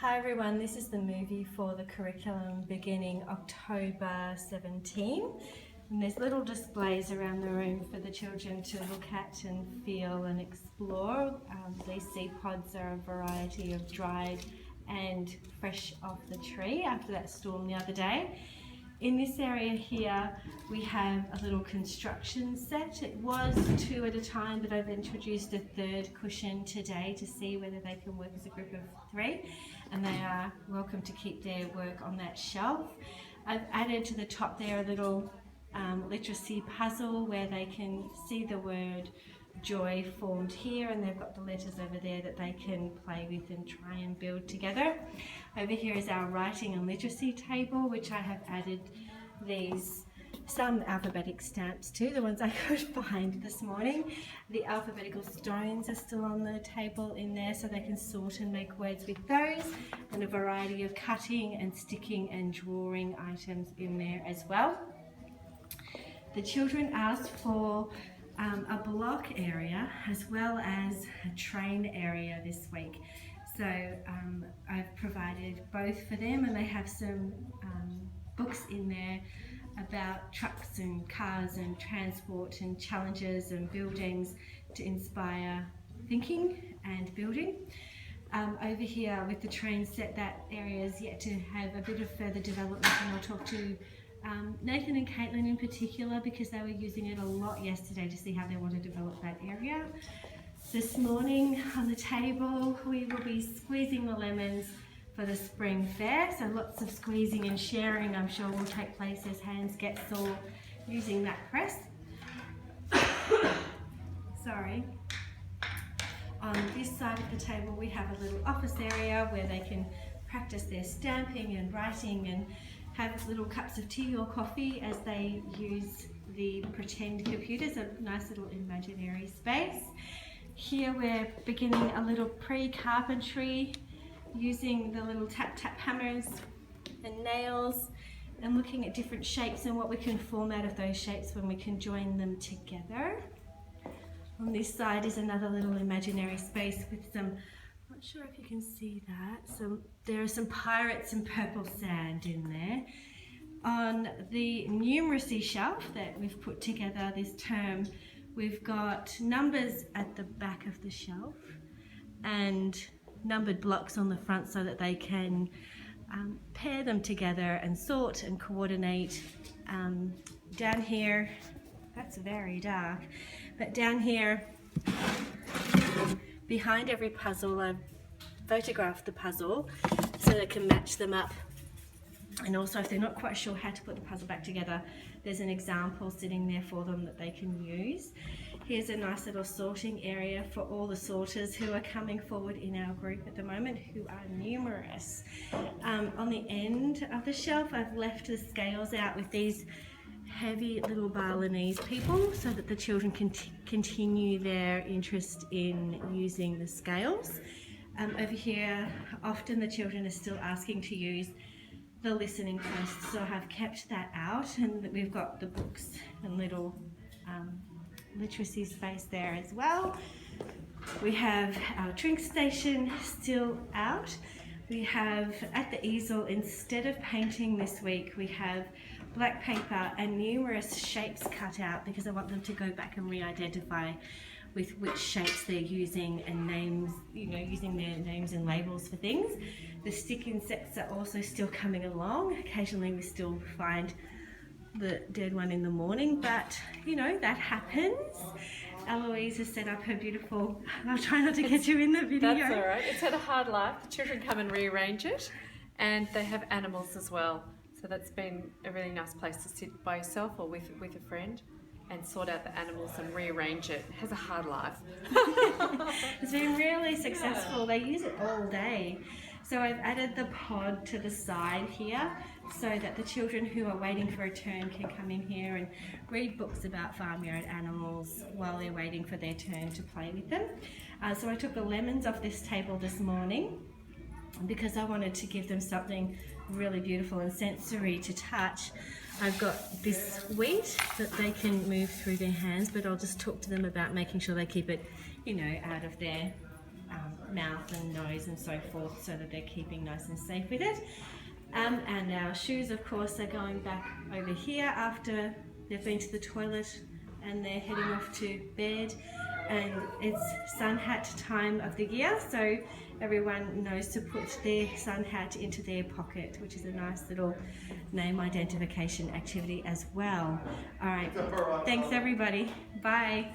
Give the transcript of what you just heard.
Hi everyone, this is the movie for the curriculum beginning October 17. And there's little displays around the room for the children to look at and feel and explore. These seed pods are a variety of dried and fresh off the tree after that storm the other day. In this area here, we have a little construction set. It was 2 at a time, but I've introduced a third cushion today to see whether they can work as a group of 3, and they are welcome to keep their work on that shelf. I've added to the top there a little literacy puzzle where they can see the word joy formed here, and they've got the letters over there that they can play with and try and build together. Over here is our writing and literacy table, which I have added some alphabetic stamps to, the ones I could find this morning. The alphabetical stones are still on the table in there, so they can sort and make words with those, and a variety of cutting and sticking and drawing items in there as well. The children asked for a block area as well as a train area this week. So I've provided both for them, and they have some books in there about trucks and cars and transport and challenges and buildings to inspire thinking and building. Over here with the train set, that area is yet to have a bit of further development, and I'll talk to Nathan and Caitlin in particular, because they were using it a lot yesterday to see how they want to develop that area. This morning on the table we will be squeezing the lemons for the spring fair, so lots of squeezing and sharing I'm sure will take place as hands get sore using that press. Sorry. On this side of the table we have a little office area where they can practice their stamping and writing and have little cups of tea or coffee as they use the pretend computers, a nice little imaginary space. Here we're beginning a little pre-carpentry using the little tap-tap hammers and nails and looking at different shapes and what we can form out of those shapes when we can join them together. On this side is another little imaginary space with some, not sure if you can see that, there are some pirates and purple sand in there. On the numeracy shelf that we've put together this term, we've got numbers at the back of the shelf and numbered blocks on the front so that they can pair them together and sort and coordinate. Down here, that's very dark, but down here behind every puzzle I've photographed the puzzle so they can match them up, and also if they're not quite sure how to put the puzzle back together, there's an example sitting there for them that they can use. Here's a nice little sorting area for all the sorters who are coming forward in our group at the moment, who are numerous. On the end of the shelf I've left the scales out with these heavy little Balinese people so that the children can continue their interest in using the scales. Over here, often the children are still asking to use the listening post, so I have kept that out, and we've got the books and little literacy space there as well. We have our drink station still out. We have at the easel, instead of painting this week, we have black paper and numerous shapes cut out because I want them to go back and re-identify with which shapes they're using and names, using their names and labels for things. The stick insects are also still coming along. Occasionally we still find the dead one in the morning, but that happens. Eloise has set up her beautiful, I'll try not to get you in the video. That's all right. It's had a hard life. The children come and rearrange it, and they have animals as well. So that's been a really nice place to sit by yourself or with a friend and sort out the animals and rearrange it. It has a hard life. It's been really successful. They use it all day. So I've added the pod to the side here so that the children who are waiting for a turn can come in here and read books about farmyard animals while they're waiting for their turn to play with them. So I took the lemons off this table this morning because I wanted to give them something really beautiful and sensory to touch. I've got this wheat that they can move through their hands, but I'll just talk to them about making sure they keep it, out of their mouth and nose and so forth, so that they're keeping nice and safe with it. And our shoes, of course, are going back over here after they've been to the toilet and they're heading off to bed. And it's sun hat time of the year, so everyone knows to put their sun hat into their pocket, which is a nice little name identification activity as well. All right, thanks everybody. Bye.